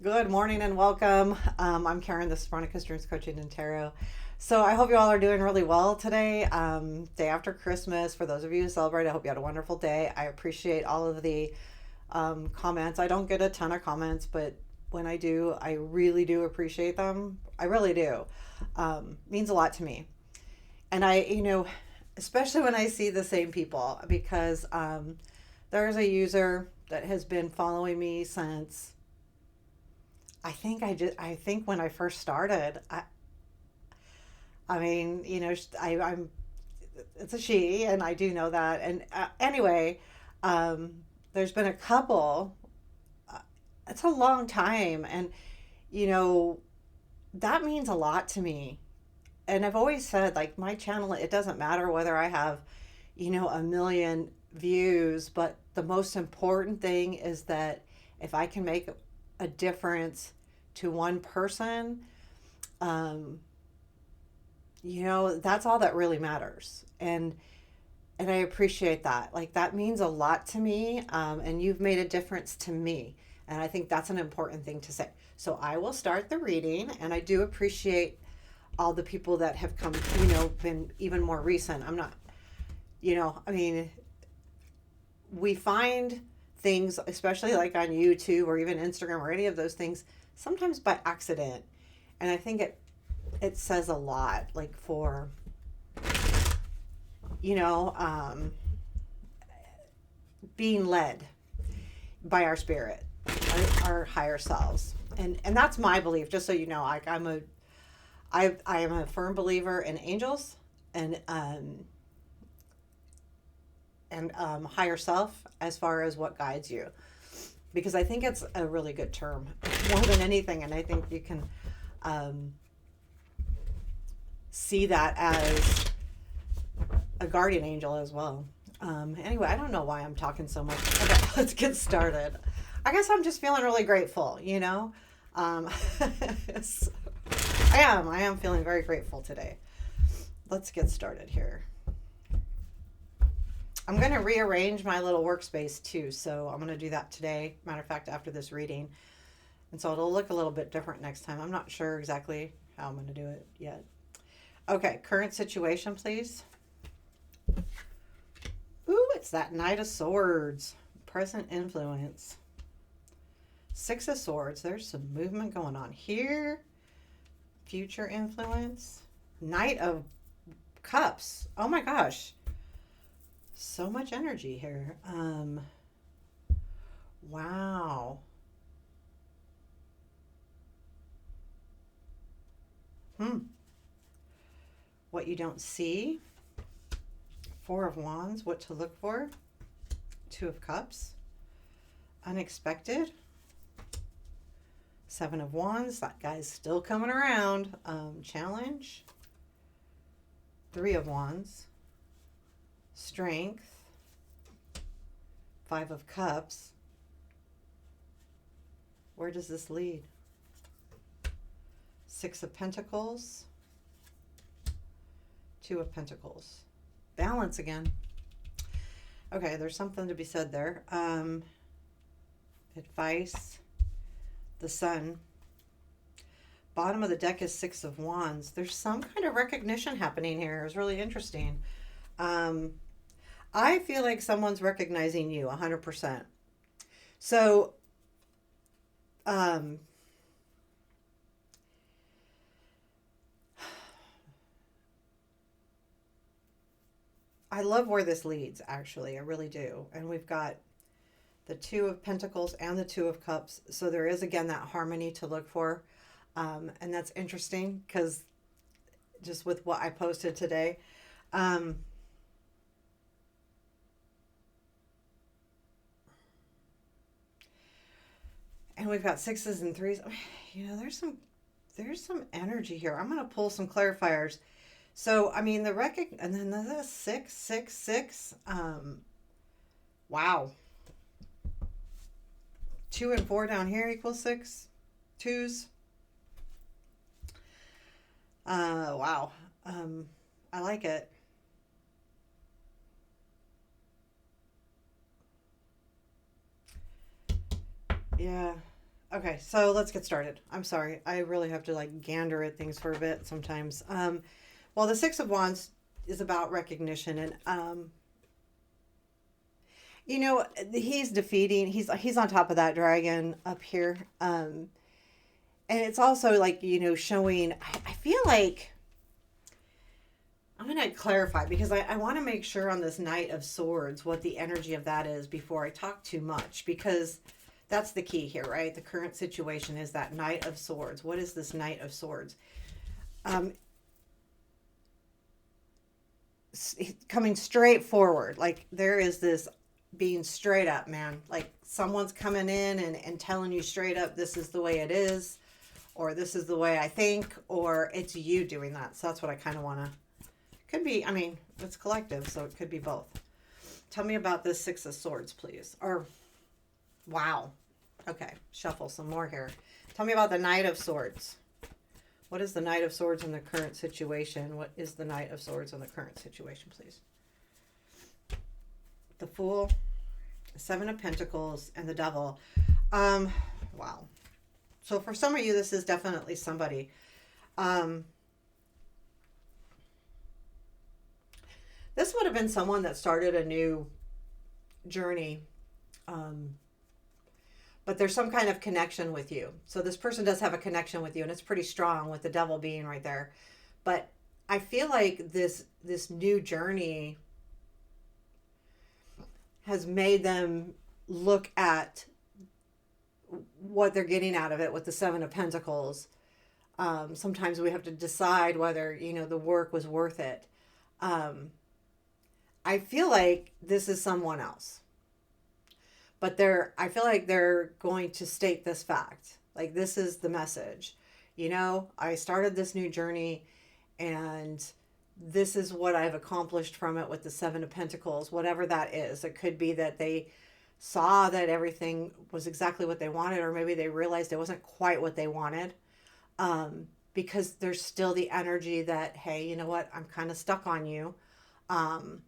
Good morning and welcome. I'm Karen. This is Veronica's Dreams Coaching and Tarot. So I hope you all are doing really well today. Day after Christmas. For those of you who celebrate, I hope you had a wonderful day. I appreciate all of the comments. I don't get a ton of comments, but when I do, I really do appreciate them. I really do. Means a lot to me. And especially when I see the same people, because there's a user that has been following me since I think when I first started, I'm it's a she, and I do know that. And anyway, there's been a couple. Uh, it's a long time, and you know that means a lot to me. And I've always said, like, my channel, it doesn't matter whether I have, a million views, but the most important thing is that if I can make a difference to one person, um, that's all that really matters. And I appreciate that. Like, that means a lot to me. And you've made a difference to me. And I think that's an important thing to say. So I will start the reading, and I do appreciate all the people that have come, been even more recent. I'm not, I mean, we find things, especially like on YouTube or even Instagram or any of those things, sometimes by accident. And I think it says a lot, like, for, you know, um, being led by our spirit, our higher selves. And that's my belief, just so you know. Like, I am a firm believer in angels and higher self as far as what guides you, because I think it's a really good term more than anything. And I think you can um, see that as a guardian angel as well. Anyway, I don't know why I'm talking so much. Okay, let's get started. I guess I'm just feeling really grateful, you know? Um, I am feeling very grateful today. Let's get started here. I'm going to rearrange my little workspace too, so I'm going to do that today. Matter of fact, after this reading. And so it'll look a little bit different next time. I'm not sure exactly how I'm going to do it yet. Okay, current situation, please. Ooh, it's that Knight of Swords. Present influence. Six of Swords. There's some movement going on here. Future influence. Knight of Cups. Oh my gosh. So much energy here. Wow. Hmm. What you don't see. Four of Wands. What to look for. Two of Cups. Unexpected. Seven of Wands. That guy's still coming around. Challenge. Three of Wands. Strength. Five of Cups. Where does this lead? Six of Pentacles. Two of Pentacles. Balance again. Okay, there's something to be said there. Advice. The Sun. Bottom of the deck is Six of Wands. There's some kind of recognition happening here. It's really interesting. Um, I feel like someone's recognizing you 100%. So, um, I love where this leads, actually. I really do. And we've got the Two of Pentacles and the Two of Cups. So there is, again, that harmony to look for. And that's interesting because just with what I posted today. Um, and we've got sixes and threes. There's some energy here. I'm going to pull some clarifiers. So, I mean, and then the 666. Wow. Two and four down here equals six. Twos. Wow. I like it. Yeah. Okay, so let's get started. I'm sorry. I really have to like gander at things for a bit sometimes. Well, the Six of Wands is about recognition, and you know, he's defeating. He's on top of that dragon up here. And it's also like, you know, showing. I feel like I'm going to clarify because I want to make sure on this Knight of Swords what the energy of that is before I talk too much, because that's the key here, right? The current situation is that Knight of Swords. What is this Knight of Swords? Um, Coming straight forward. Like there is this being straight up, man. Like someone's coming in and telling you straight up, this is the way it is, or this is the way I think, or it's you doing that. So that's what I kind of want to. Could be, I mean, it's collective, so it could be both. Tell me about this Six of Swords, please. Or, wow. Okay, shuffle some more here. Tell me about the Knight of Swords. What is the Knight of Swords in the current situation? What is the Knight of Swords in the current situation, please? The Fool, the Seven of Pentacles, and the Devil. Wow. So for some of you, this is definitely somebody. This would have been someone that started a new journey, but there's some kind of connection with you. So this person does have a connection with you, and it's pretty strong with the Devil being right there. But I feel like this new journey has made them look at what they're getting out of it with the Seven of Pentacles. Sometimes we have to decide whether, you know, the work was worth it. I feel like this is someone else, but I feel like they're going to state this fact. Like, this is the message. You know, I started this new journey and this is what I've accomplished from it with the Seven of Pentacles, whatever that is. It could be that they saw that everything was exactly what they wanted, or maybe they realized it wasn't quite what they wanted. Because there's still the energy that, hey, you know what? I'm kind of stuck on you. And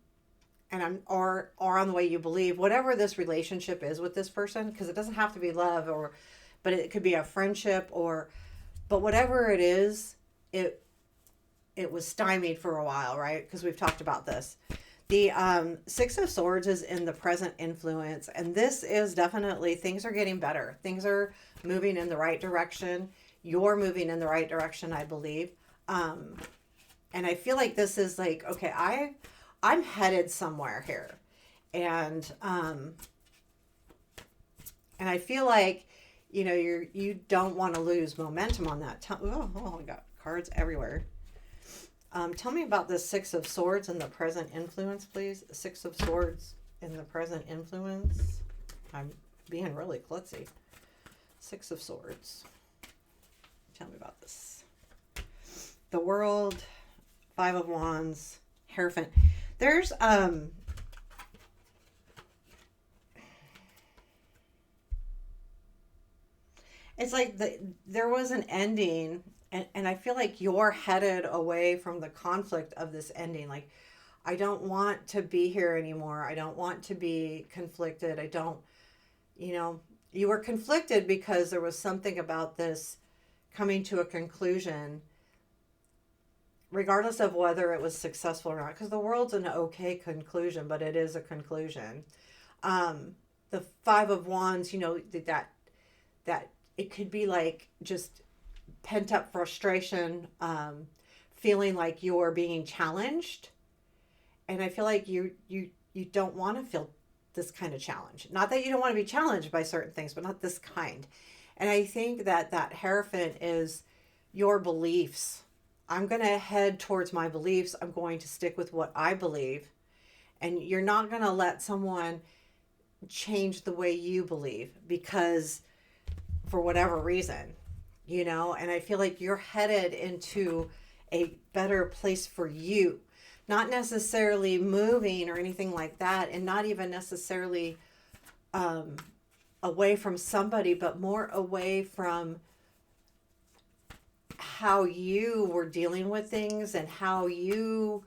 I'm or on the way you believe, whatever this relationship is with this person, because it doesn't have to be love, but it could be a friendship, but whatever it is, it was stymied for a while, right? Because we've talked about this. The Six of Swords is in the present influence, and this is definitely, things are getting better. Things are moving in the right direction. You're moving in the right direction, I believe. And I feel like this is like, okay, I'm headed somewhere here. And I feel like, you know, you don't want to lose momentum on that. Oh, I got cards everywhere. Tell me about the Six of Swords in the present influence, please. Six of Swords in the present influence. I'm being really klutzy. Six of Swords. Tell me about this. The World, Five of Wands, Hierophant. There's it's like there was an ending, and I feel like you're headed away from the conflict of this ending. Like, I don't want to be here anymore. I don't want to be conflicted. I don't, you know, you were conflicted because there was something about this coming to a conclusion, regardless of whether it was successful or not, because the world's an okay conclusion, but it is a conclusion. The Five of Wands, you know, that it could be like just pent up frustration, feeling like you're being challenged. And I feel like you don't want to feel this kind of challenge. Not that you don't want to be challenged by certain things, but not this kind. And I think that Hierophant is your beliefs. I'm going to head towards my beliefs. I'm going to stick with what I believe. And you're not going to let someone change the way you believe, because for whatever reason, you know, and I feel like you're headed into a better place for you, not necessarily moving or anything like that, and not even necessarily away from somebody, but more away from how you were dealing with things and how you,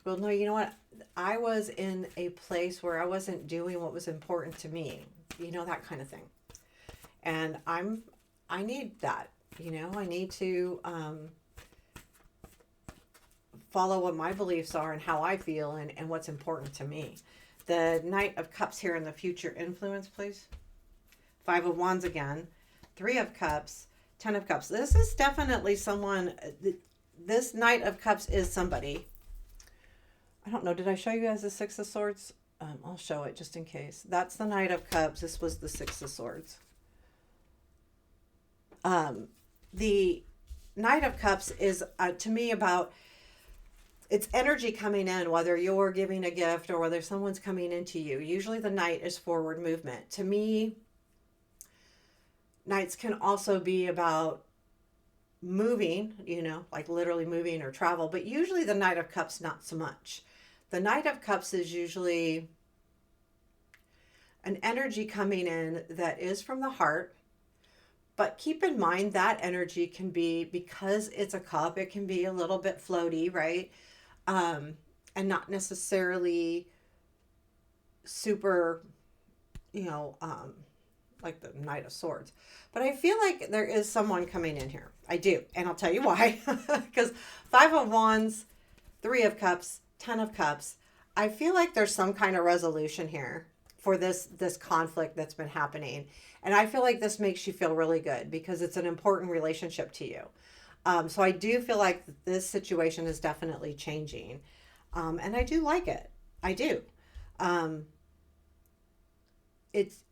well, no, you know what? I was in a place where I wasn't doing what was important to me, you know, that kind of thing. And I'm I need that. I need to follow what my beliefs are and how I feel and what's important to me. The Knight of Cups here in the future influence, please. Five of Wands again. Three of Cups. 10 of Cups. This is definitely someone. This Knight of Cups is somebody. I don't know. Did I show you guys the Six of Swords? I'll show it just in case. That's the Knight of Cups. This was the Six of Swords. The Knight of Cups is, to me, about it's energy coming in, whether you're giving a gift or whether someone's coming into you. Usually the Knight is forward movement. To me, Knights can also be about moving, like literally moving or travel, but usually the Knight of Cups, not so much. The Knight of Cups is usually an energy coming in that is from the heart. But keep in mind that energy can be, because it's a cup, it can be a little bit floaty, right? And not necessarily super, like the Knight of Swords. But I feel like there is someone coming in here. I do. And I'll tell you why. Because Five of Wands, Three of Cups, 10 of Cups. I feel like there's some kind of resolution here for this conflict that's been happening. And I feel like this makes you feel really good because it's an important relationship to you. So I do feel like this situation is definitely changing. And I do like it. I do. It's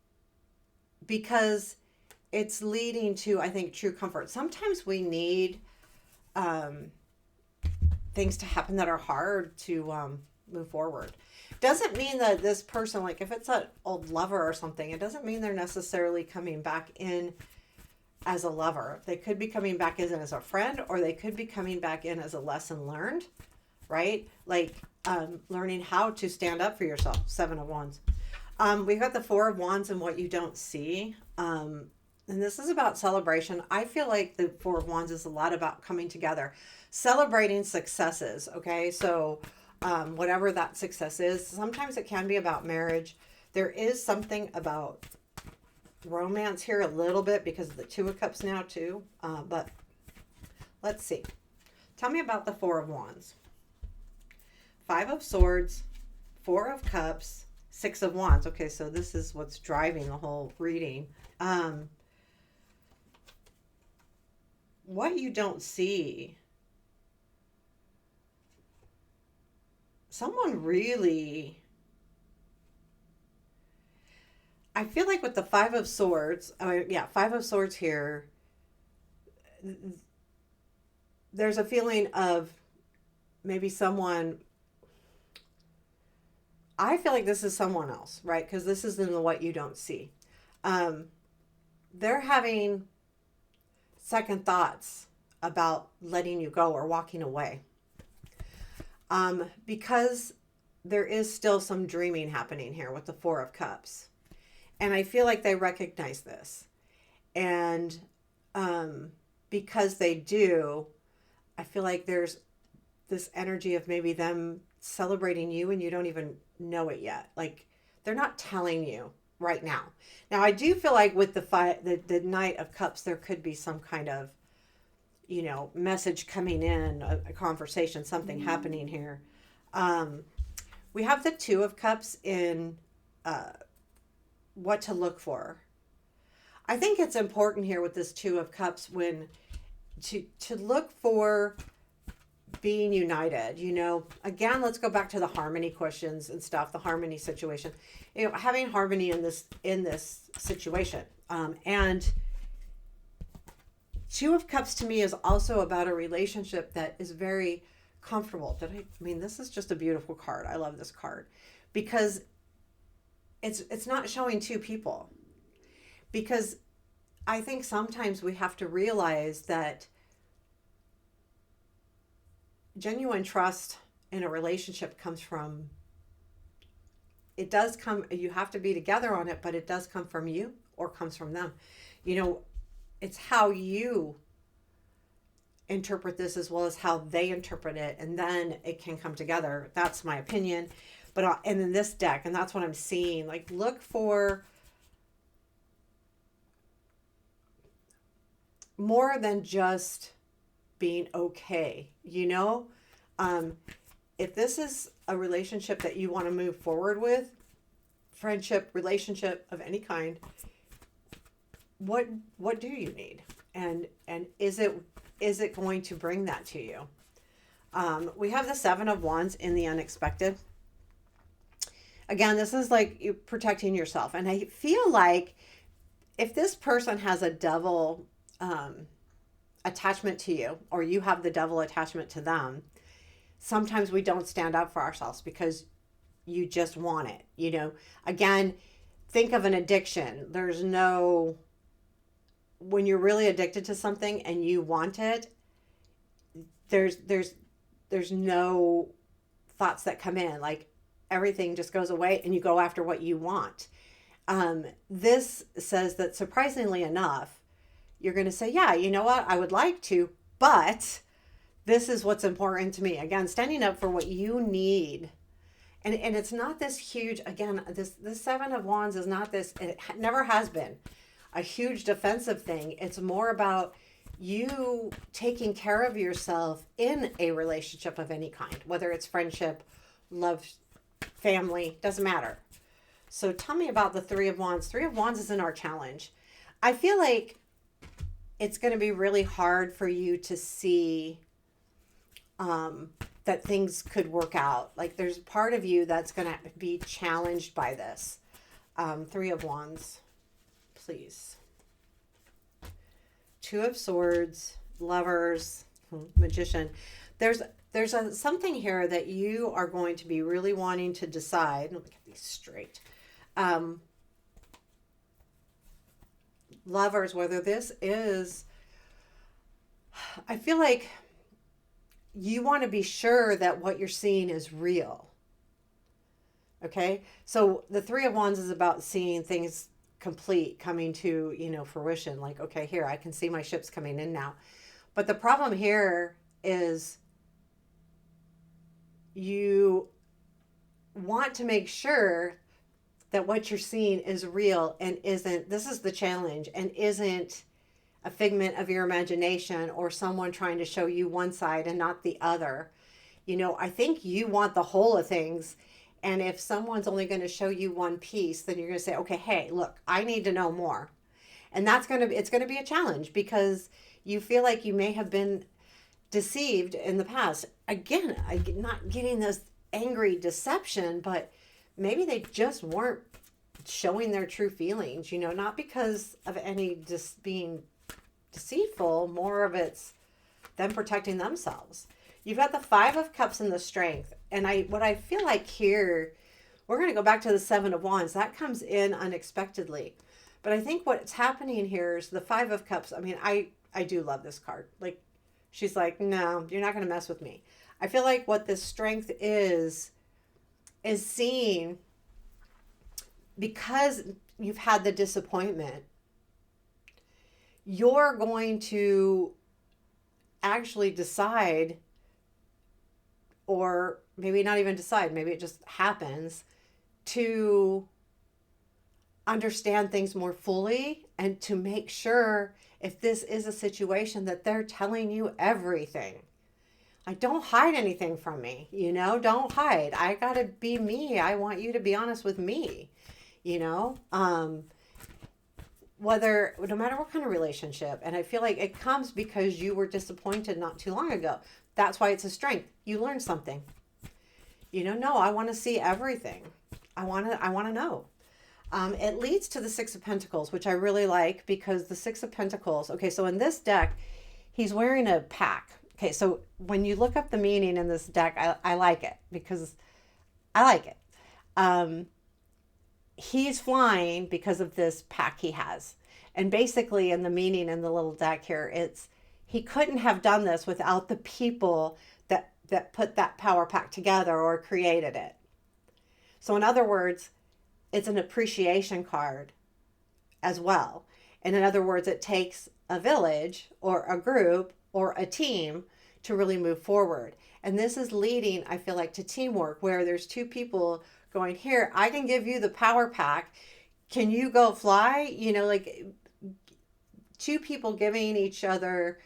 because it's leading to, I think, true comfort. Sometimes we need things to happen that are hard to move forward. Doesn't mean that this person, like if it's an old lover or something, it doesn't mean they're necessarily coming back in as a lover. They could be coming back in as a friend, or they could be coming back in as a lesson learned, right? Like learning how to stand up for yourself. Seven of Wands. We've got the Four of Wands and what you don't see. And this is about celebration. I feel like the Four of Wands is a lot about coming together, celebrating successes. Okay. So whatever that success is, sometimes it can be about marriage. There is something about romance here a little bit because of the Two of Cups now too. But let's see. Tell me about the Four of Wands. Five of Swords, Four of Cups, Six of Wands. Okay, so this is what's driving the whole reading. What you don't see. Someone really, I feel like with the Five of Swords, Five of Swords here, there's a feeling of maybe someone, I feel like this is someone else, right? Because this is in the what you don't see. They're having second thoughts about letting you go or walking away. Because there is still some dreaming happening here with the Four of Cups. And I feel like they recognize this. And because they do, I feel like there's this energy of maybe them celebrating you and you don't even know it yet. Like they're not telling you right now. Now I do feel like with the Knight of Cups, there could be some kind of, message coming in, a conversation, something happening here. We have the Two of Cups in what to look for. I think it's important here with this Two of Cups when to look for being united. Again, let's go back to the harmony questions and stuff, the harmony situation. Having harmony in this situation. And Two of Cups to me is also about a relationship that is very comfortable. This is just a beautiful card. I love this card because it's not showing two people. Because I think sometimes we have to realize that genuine trust in a relationship comes from, you have to be together on it, but it does come from you or comes from them. It's how you interpret this as well as how they interpret it, and then it can come together. That's my opinion. But and in this deck, and that's what I'm seeing, like look for more than just being okay, you know? Um, if this is a relationship that you want to move forward with, friendship, relationship of any kind, what what do you need? And is it going to bring that to you? We have the Seven of Wands in the unexpected. Again, this is like you protecting yourself. And I feel like if this person has a devil attachment to you, or you have the devil attachment to them, sometimes we don't stand up for ourselves because you just want it. Again, think of an addiction. There's no, when you're really addicted to something and you want it, there's no thoughts that come in. Like everything just goes away and you go after what you want. This says that surprisingly enough, you're going to say, yeah, you know what? I would like to, but this is what's important to me. Again, standing up for what you need. And it's not this huge, again, this Seven of Wands is not this, it never has been a huge defensive thing. It's more about you taking care of yourself in a relationship of any kind, whether it's friendship, love, family, doesn't matter. So tell me about the Three of Wands. Three of Wands is in our challenge. I feel like it's going to be really hard for you to see that things could work out. Like there's part of you that's going to be challenged by this. Three of Wands, please. Two of Swords, Lovers, Magician. There's something here that you are going to be really wanting to decide. Let me get these straight. Lovers, whether this is, I feel like you want to be sure that what you're seeing is real. Okay? So the Three of Wands is about seeing things complete, coming to, fruition. Like, okay, here, I can see my ships coming in now. But the problem here is you want to make sure that what you're seeing is real and isn't, this is the challenge, and isn't a figment of your imagination or someone trying to show you one side and not the other. I think you want the whole of things. And if someone's only going to show you one piece, then you're going to say, okay, hey, look, I need to know more. And it's going to be a challenge because you feel like you may have been deceived in the past. Again, I'm not getting this angry deception, but maybe they just weren't showing their true feelings, not because of any just being deceitful, more of it's them protecting themselves. You've got the Five of Cups and the Strength. And what I feel like here, we're going to go back to the Seven of Wands. That comes in unexpectedly. But I think what's happening here is the Five of Cups. I mean, I do love this card. Like, she's like, no, you're not going to mess with me. I feel like what this strength is seeing, because you've had the disappointment, you're going to actually decide, or maybe not even decide, maybe it just happens, to understand things more fully and to make sure if this is a situation that they're telling you everything. Like, don't hide anything from me, don't hide. I gotta be me. I want you to be honest with me, whether, no matter what kind of relationship. And I feel like it comes because you were disappointed not too long ago. That's why it's a strength. You learned something. No, I want to see everything. I want to know. It leads to the Six of Pentacles, which I really like, because the Six of Pentacles, okay, so in this deck, he's wearing a pack. Okay, so when you look up the meaning in this deck, I like it because I like it. He's flying because of this pack he has. And basically in the meaning in the little deck here, it's he couldn't have done this without the people that put that power pack together or created it. So in other words, it's an appreciation card as well. And in other words, it takes a village or a group or a team to really move forward. And this is leading, I feel like, to teamwork, where there's two people going, here, I can give you the power pack. Can you go fly? two people giving each other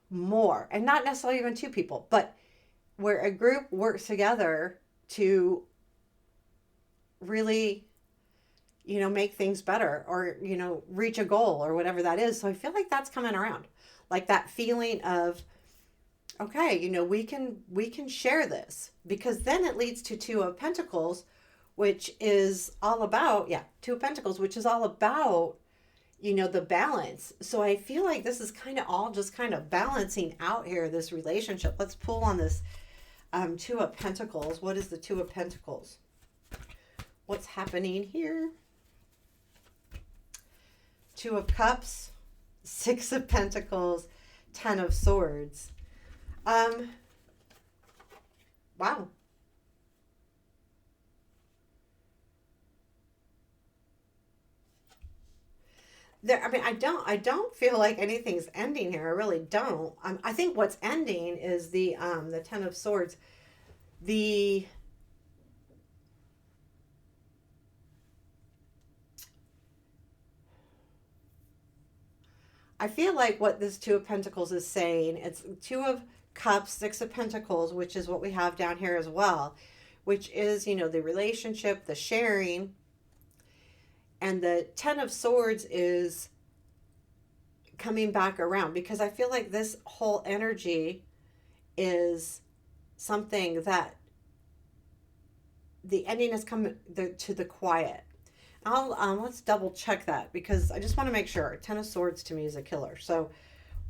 more, and not necessarily even two people, but where a group works together to really, make things better, or, reach a goal or whatever that is. So I feel like that's coming around. Like that feeling of, okay, we can share this, because then it leads to Two of Pentacles, which is all about, yeah, Two of Pentacles, which is all about, the balance. So I feel like this is kind of all just kind of balancing out here, this relationship. Let's pull on this Two of Pentacles. What is the Two of Pentacles? What's happening here? Two of Cups, Six of Pentacles, Ten of Swords. Wow. I don't feel like anything's ending here. I really don't. I think what's ending is the Ten of Swords. The I feel like what this Two of Pentacles is saying, it's Two of Cups, Six of Pentacles, which is what we have down here as well, which is, the relationship, the sharing. And the Ten of Swords is coming back around, because I feel like this whole energy is something that the ending has come to the quiet. Let's double check that, because I just want to make sure. Ten of Swords to me is a killer. So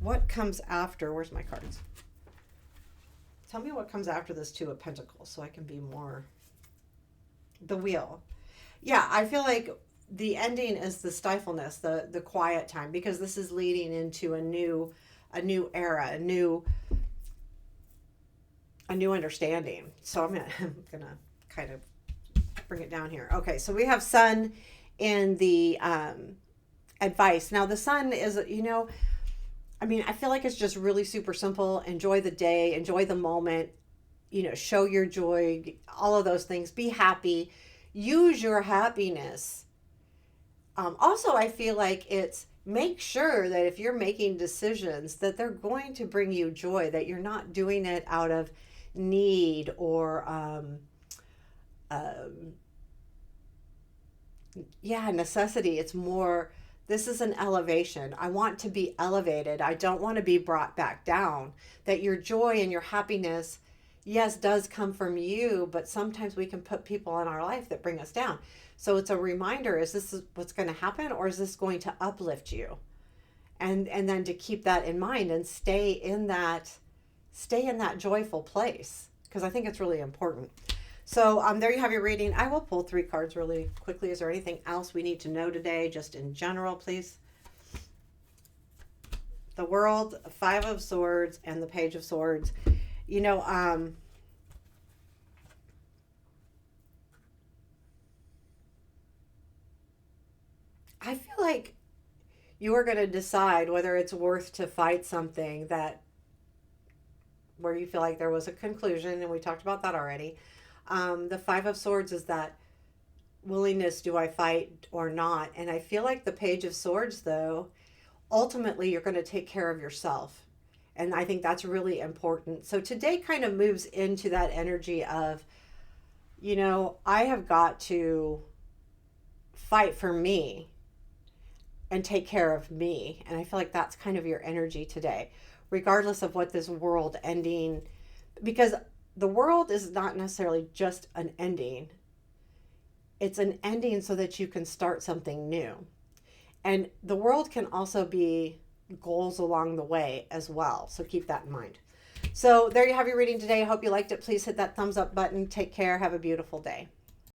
what comes after? Where's my cards? Tell me what comes after this Two of Pentacles so I can be more. The Wheel. Yeah, I feel like the ending is the stifleness, the quiet time, because this is leading into a new era, a new understanding. So I'm gonna kind of bring it down here. Okay, so we have Sun in the advice. Now the Sun is, I feel like it's just really super simple. Enjoy the day, enjoy the moment, show your joy, all of those things. Be happy, use your happiness. Also, I feel like it's make sure that if you're making decisions that they're going to bring you joy, that you're not doing it out of need or necessity. It's more, this is an elevation. I want to be elevated. I don't want to be brought back down. That your joy and your happiness, yes, does come from you, but sometimes we can put people in our life that bring us down. So it's a reminder, is this what's going to happen, or is this going to uplift you? And then to keep that in mind and stay in that joyful place, because I think it's really important. So there you have your reading. I will pull 3 cards really quickly. Is there anything else we need to know today, just in general, please? The World, Five of Swords, and the Page of Swords. I feel like you are going to decide whether it's worth to fight something where you feel like there was a conclusion, and we talked about that already. The Five of Swords is that willingness, do I fight or not? And I feel like the Page of Swords, though, ultimately you're going to take care of yourself. And I think that's really important. So today kind of moves into that energy of, I have got to fight for me and take care of me. And I feel like that's kind of your energy today, regardless of what this world ending, because the world is not necessarily just an ending. It's an ending so that you can start something new. And the world can also be goals along the way as well. So keep that in mind. So there you have your reading today. I hope you liked it. Please hit that thumbs up button. Take care. Have a beautiful day.